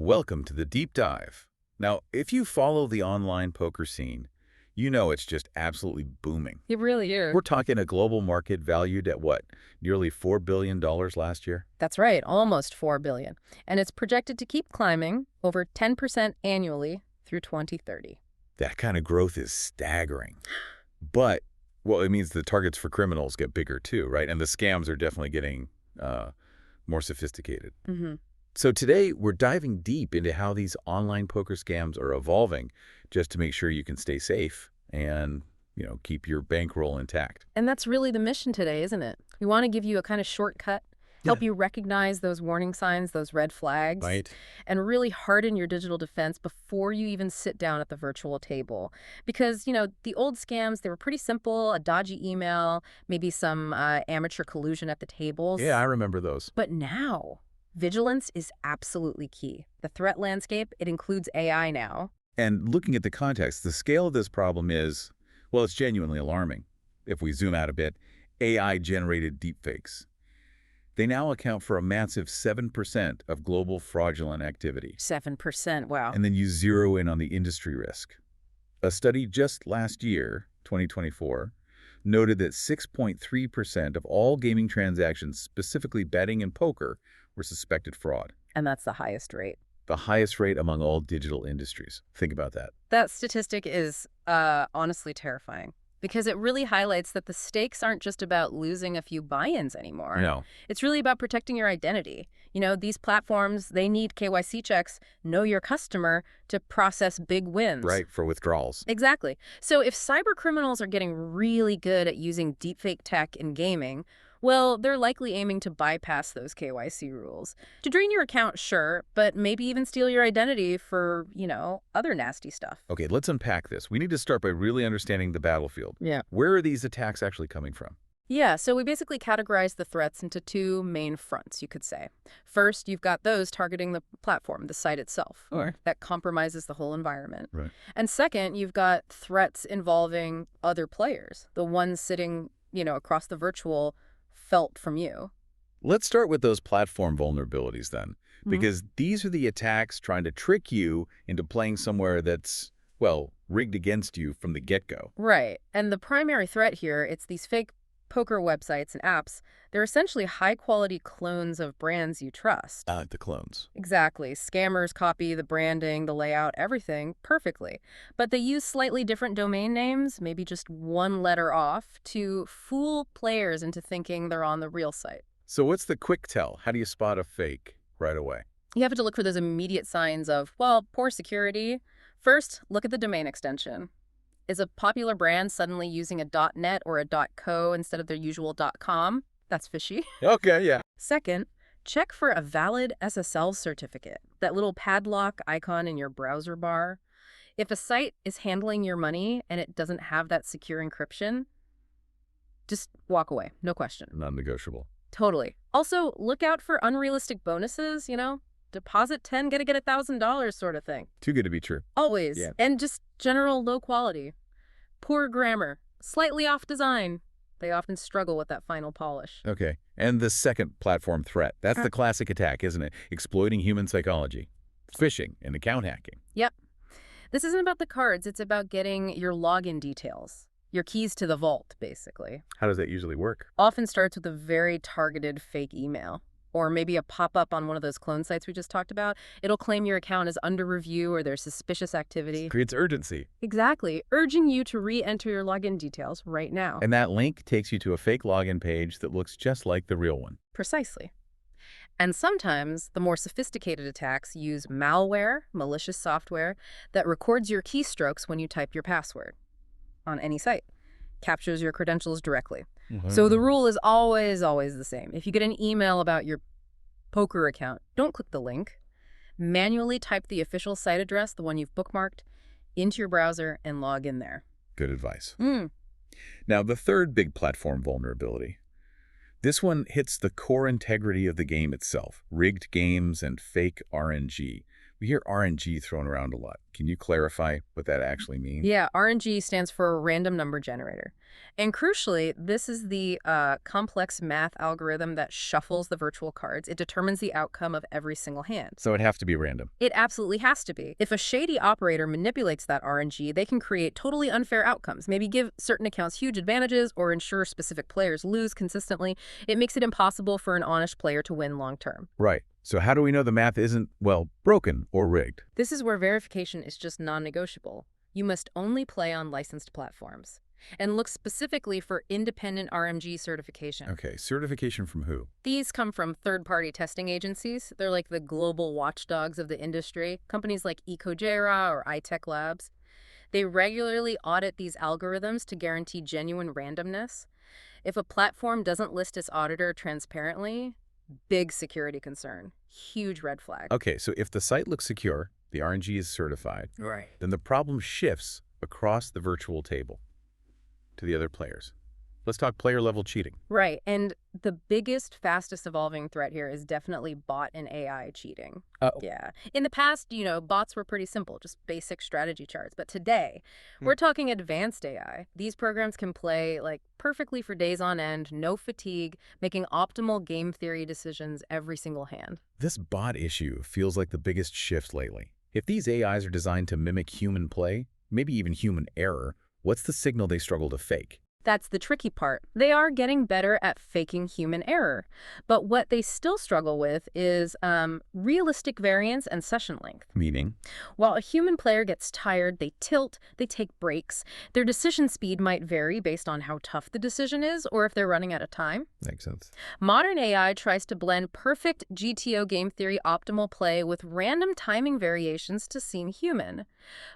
Welcome to the deep dive. Now, if you follow the online poker scene, you know it's just absolutely booming. It really is. We're talking a global market valued at what? Nearly $4 billion last year? That's right, almost $4 billion. And it's projected to keep climbing over 10% annually through 2030. That kind of growth is staggering. But, well, it means the targets for criminals get bigger too, right? And the scams are definitely getting more sophisticated. Mm-hmm. So today, we're diving deep into how these online poker scams are evolving just to make sure you can stay safe and, keep your bankroll intact. And that's really the mission today, isn't it? We want to give you a kind of shortcut, help you recognize those warning signs, those red flags, Right. and really harden your digital defense before you even sit down at the virtual table. Because, the old scams, they were pretty simple, a dodgy email, maybe some amateur collusion at the tables. Yeah, I remember those. But now, vigilance is absolutely key. The threat landscape, it includes AI now. And looking at the context, the scale of this problem is, well, it's genuinely alarming. If we zoom out a bit, AI-generated deepfakes. They now account for a massive 7% of global fraudulent activity. 7%, wow. And then you zero in on the industry risk. A study just last year, 2024, noted that 6.3% of all gaming transactions, specifically betting and poker, were suspected fraud. And that's the highest rate. The highest rate among all digital industries. Think about that. That statistic is honestly terrifying because it really highlights that the stakes aren't just about losing a few buy-ins anymore. No. It's really about protecting your identity. These platforms, they need KYC checks, know your customer, to process big wins. Right, for withdrawals. Exactly. So if cyber criminals are getting really good at using deepfake tech in gaming, well, they're likely aiming to bypass those KYC rules. To drain your account, sure, but maybe even steal your identity for, other nasty stuff. Okay, let's unpack this. We need to start by really understanding the battlefield. Yeah. Where are these attacks actually coming from? Yeah, so we basically categorize the threats into two main fronts, you could say. First, you've got those targeting the platform, the site itself. All right. That compromises the whole environment. Right. And second, you've got threats involving other players, the ones sitting, across the virtual felt from you. Let's start with those platform vulnerabilities then, because these are the attacks trying to trick you into playing somewhere that's, well, rigged against you from the get-go. Right. And the primary threat here, it's these fake poker websites and apps. They're essentially high-quality clones of brands you trust. The clones. Exactly. Scammers copy the branding, the layout, everything perfectly. But they use slightly different domain names, maybe just one letter off, to fool players into thinking they're on the real site. So what's the quick tell? How do you spot a fake right away? You have to look for those immediate signs of, well, poor security. First, look at the domain extension. Is a popular brand suddenly using a .net or a .co instead of their usual .com? That's fishy. Okay, yeah. Second, check for a valid SSL certificate, that little padlock icon in your browser bar. If a site is handling your money and it doesn't have that secure encryption, just walk away, no question. Non-negotiable. Totally. Also, look out for unrealistic bonuses, deposit 10, get $1,000 sort of thing. Too good to be true. Always. Yeah. And just general low quality. Poor grammar, slightly off design. They often struggle with that final polish. Okay. And the second platform threat, that's the classic attack, isn't it? Exploiting human psychology. Phishing and account hacking. Yep. This isn't about the cards. It's about getting your login details, your keys to the vault, basically. How does that usually work? Often starts with a very targeted fake email. Or maybe a pop-up on one of those clone sites we just talked about. It'll claim your account is under review or there's suspicious activity. Creates urgency. Exactly. Urging you to re-enter your login details right now. And that link takes you to a fake login page that looks just like the real one. Precisely. And sometimes the more sophisticated attacks use malware, malicious software, that records your keystrokes when you type your password on any site. Captures your credentials directly. So the rule is always the same. If you get an email about your poker account, don't click the link. Manually type the official site address, the one you've bookmarked, into your browser and log in there. Good advice. Now, the third big platform vulnerability, This one hits the core integrity of the game itself, rigged games and fake RNG. We hear RNG thrown around a lot. Can you clarify what that actually means? Yeah, RNG stands for random number generator. And crucially, this is the complex math algorithm that shuffles the virtual cards. It determines the outcome of every single hand. So it has to be random. It absolutely has to be. If a shady operator manipulates that RNG, they can create totally unfair outcomes, maybe give certain accounts huge advantages or ensure specific players lose consistently. It makes it impossible for an honest player to win long term. Right. So how do we know the math isn't, well, broken or rigged? This is where verification is just non-negotiable. You must only play on licensed platforms. And look specifically for independent RMG certification. Okay, certification from who? These come from third-party testing agencies. They're like the global watchdogs of the industry, companies like Ecojera or iTech Labs. They regularly audit these algorithms to guarantee genuine randomness. If a platform doesn't list its auditor transparently, big security concern, huge red flag. Okay, so if the site looks secure, the RNG is certified, Right. then the problem shifts across the virtual table to the other players. Let's talk player-level cheating. Right, and the biggest, fastest evolving threat here is definitely bot and AI cheating. Oh. Yeah. In the past, bots were pretty simple, just basic strategy charts. But today, we're talking advanced AI. These programs can play like perfectly for days on end, no fatigue, making optimal game theory decisions every single hand. This bot issue feels like the biggest shift lately. If these AIs are designed to mimic human play, maybe even human error, what's the signal they struggle to fake? That's the tricky part. They are getting better at faking human error. But what they still struggle with is realistic variance and session length. Meaning? While a human player gets tired, they tilt, they take breaks. Their decision speed might vary based on how tough the decision is or if they're running out of time. Makes sense. Modern AI tries to blend perfect GTO game theory optimal play with random timing variations to seem human.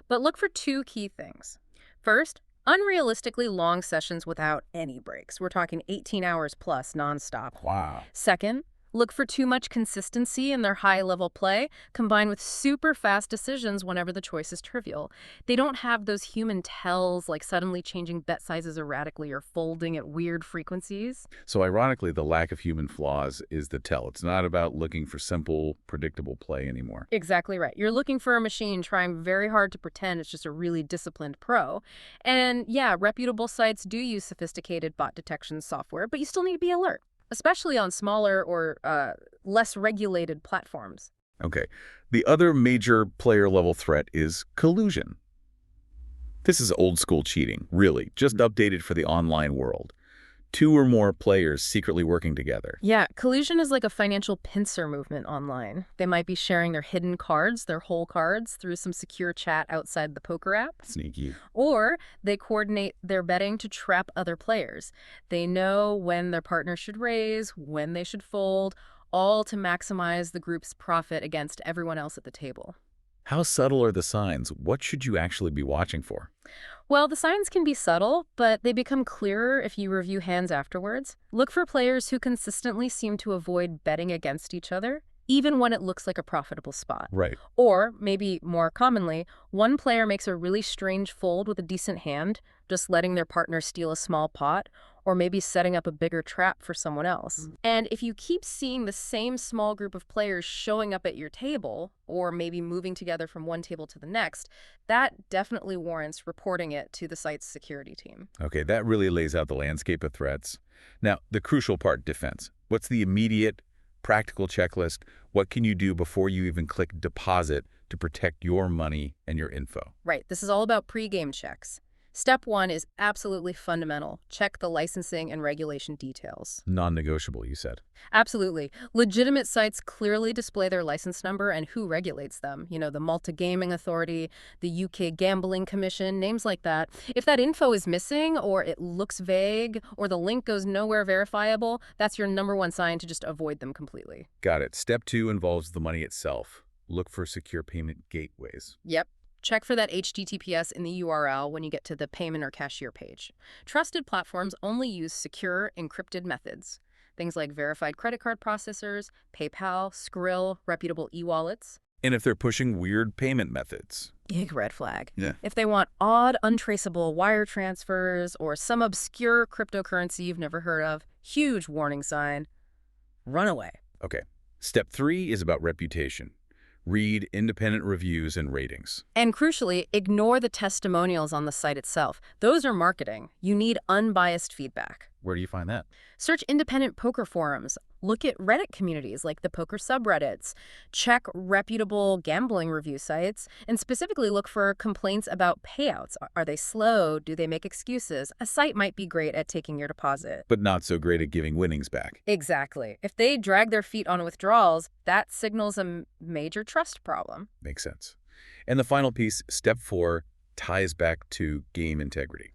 But look for two key things. First, unrealistically long sessions without any breaks. We're talking 18 hours plus nonstop. Wow. Second, look for too much consistency in their high-level play, combined with super fast decisions whenever the choice is trivial. They don't have those human tells, like suddenly changing bet sizes erratically or folding at weird frequencies. So ironically, the lack of human flaws is the tell. It's not about looking for simple, predictable play anymore. Exactly right. You're looking for a machine trying very hard to pretend it's just a really disciplined pro. And yeah, reputable sites do use sophisticated bot detection software, but you still need to be alert, especially on smaller or less regulated platforms. Okay. The other major player-level threat is collusion. This is old-school cheating, really, just updated for the online world. Two or more players secretly working together. Yeah, collusion is like a financial pincer movement online. They might be sharing their hidden cards, their whole cards, through some secure chat outside the poker app. Sneaky. Or they coordinate their betting to trap other players. They know when their partner should raise, when they should fold, all to maximize the group's profit against everyone else at the table. How subtle are the signs? What should you actually be watching for? Well, the signs can be subtle, but they become clearer if you review hands afterwards. Look for players who consistently seem to avoid betting against each other, even when it looks like a profitable spot. Right. Or, maybe more commonly, one player makes a really strange fold with a decent hand, just letting their partner steal a small pot, or maybe setting up a bigger trap for someone else. And if you keep seeing the same small group of players showing up at your table, or maybe moving together from one table to the next, that definitely warrants reporting it to the site's security team. Okay, that really lays out the landscape of threats. Now, the crucial part, defense. What's the immediate, practical checklist? What can you do before you even click deposit to protect your money and your info? Right, this is all about pre-game checks. Step 1 is absolutely fundamental. Check the licensing and regulation details. Non-negotiable, you said. Absolutely. Legitimate sites clearly display their license number and who regulates them. The Malta Gaming Authority, the UK Gambling Commission, names like that. If that info is missing, or it looks vague, or the link goes nowhere verifiable, that's your #1 sign to just avoid them completely. Got it. Step 2 involves the money itself. Look for secure payment gateways. Yep. Check for that HTTPS in the URL when you get to the payment or cashier page. Trusted platforms only use secure, encrypted methods. Things like verified credit card processors, PayPal, Skrill, reputable e-wallets. And if they're pushing weird payment methods. Big red flag. Yeah. If they want odd, untraceable wire transfers or some obscure cryptocurrency you've never heard of, huge warning sign. Run away. Okay. Step 3 is about reputation. Read independent reviews and ratings. And crucially, ignore the testimonials on the site itself. Those are marketing. You need unbiased feedback. Where do you find that? Search independent poker forums. Look at Reddit communities like the poker subreddits. Check reputable gambling review sites, and specifically look for complaints about payouts. Are they slow? Do they make excuses? A site might be great at taking your deposit. But not so great at giving winnings back. Exactly. If they drag their feet on withdrawals, that signals a major trust problem. Makes sense. And the final piece, step 4, ties back to game integrity.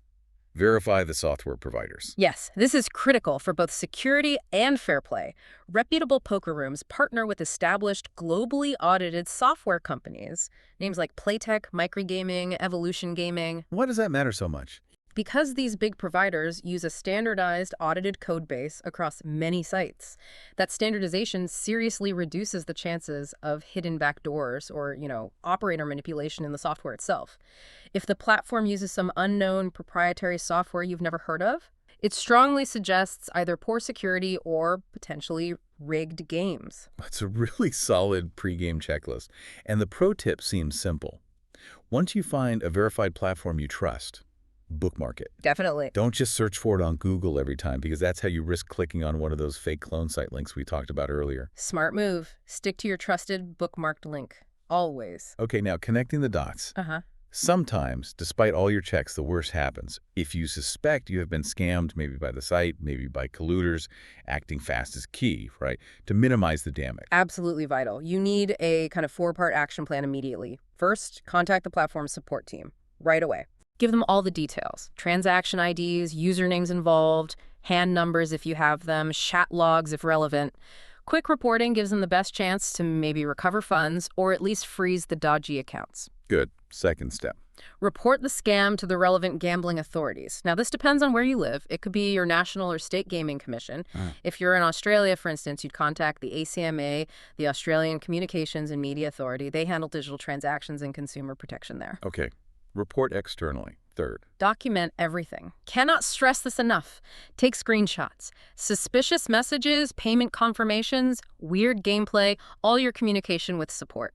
Verify the software providers. Yes, this is critical for both security and fair play. Reputable poker rooms partner with established, globally audited software companies, names like Playtech, Microgaming, Evolution Gaming. Why does that matter so much? Because these big providers use a standardized, audited code base across many sites. That standardization seriously reduces the chances of hidden backdoors or, operator manipulation in the software itself. If the platform uses some unknown proprietary software you've never heard of, it strongly suggests either poor security or potentially rigged games. It's a really solid pre-game checklist. And the pro tip seems simple. Once you find a verified platform you trust, bookmark it. Definitely. Don't just search for it on Google every time, because that's how you risk clicking on one of those fake clone site links we talked about earlier. Smart move. Stick to your trusted bookmarked link. Always. Okay, now connecting the dots. Sometimes, despite all your checks, the worst happens. If you suspect you have been scammed, maybe by the site, maybe by colluders, acting fast is key, right, to minimize the damage. Absolutely vital. You need a kind of 4-part action plan immediately. First, contact the platform's support team right away. Give them all the details. Transaction IDs, usernames involved, hand numbers if you have them, chat logs if relevant. Quick reporting gives them the best chance to maybe recover funds or at least freeze the dodgy accounts. Good. Second step. Report the scam to the relevant gambling authorities. Now, this depends on where you live. It could be your national or state gaming commission. If you're in Australia, for instance, you'd contact the ACMA, the Australian Communications and Media Authority. They handle digital transactions and consumer protection there. Okay. Report externally. Third. Document everything. Cannot stress this enough. Take screenshots. Suspicious messages, payment confirmations, weird gameplay, all your communication with support.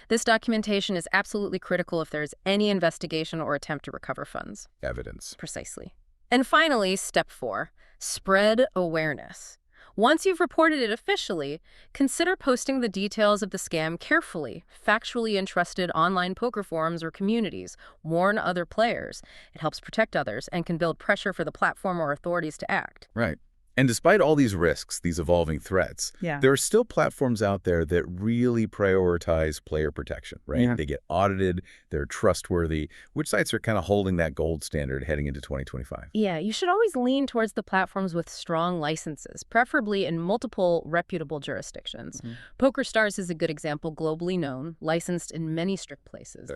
This documentation is absolutely critical if there's any investigation or attempt to recover funds. Evidence. Precisely. And finally, step 4, spread awareness. Once you've reported it officially, consider posting the details of the scam carefully, factually in trusted online poker forums or communities. Warn other players. It helps protect others and can build pressure for the platform or authorities to act. Right. And despite all these risks, these evolving threats, there are still platforms out there that really prioritize player protection, right? They get audited, they're trustworthy. Which sites are kind of holding that gold standard heading into 2025? Yeah, you should always lean towards the platforms with strong licenses, preferably in multiple reputable jurisdictions. PokerStars is a good example, globally known, licensed in many strict places.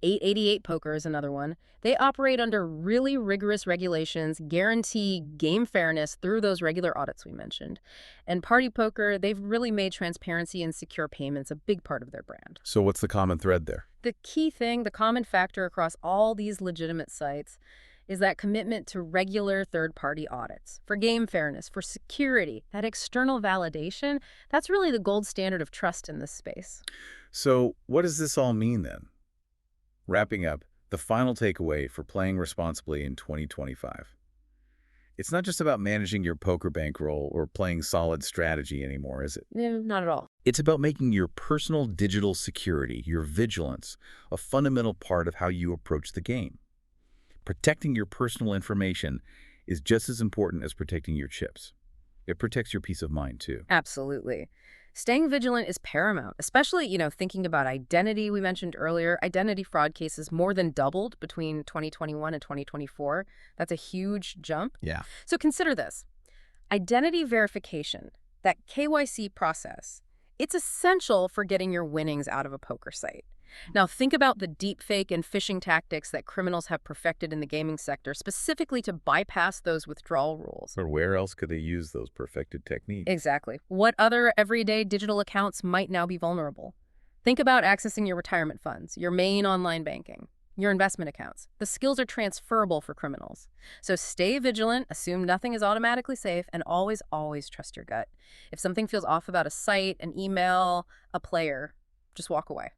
888 Poker is another one. They operate under really rigorous regulations, guarantee game fairness through those regular audits we mentioned. And Party Poker, they've really made transparency and secure payments a big part of their brand. So what's the common thread there? The key thing, the common factor across all these legitimate sites is that commitment to regular third-party audits. For game fairness, for security, that external validation, that's really the gold standard of trust in this space. So what does this all mean then? Wrapping up, the final takeaway for playing responsibly in 2025. It's not just about managing your poker bankroll or playing solid strategy anymore, is it? Not at all. It's about making your personal digital security, your vigilance, a fundamental part of how you approach the game. Protecting your personal information is just as important as protecting your chips. It protects your peace of mind, too. Absolutely. Staying vigilant is paramount, especially, thinking about identity we mentioned earlier. Identity fraud cases more than doubled between 2021 and 2024. That's a huge jump. Yeah. So consider this. Identity verification, that KYC process, it's essential for getting your winnings out of a poker site. Now, think about the deepfake and phishing tactics that criminals have perfected in the gaming sector, specifically to bypass those withdrawal rules. Or where else could they use those perfected techniques? Exactly. What other everyday digital accounts might now be vulnerable? Think about accessing your retirement funds, your main online banking, your investment accounts. The skills are transferable for criminals. So stay vigilant, assume nothing is automatically safe, and always, always trust your gut. If something feels off about a site, an email, a player, just walk away.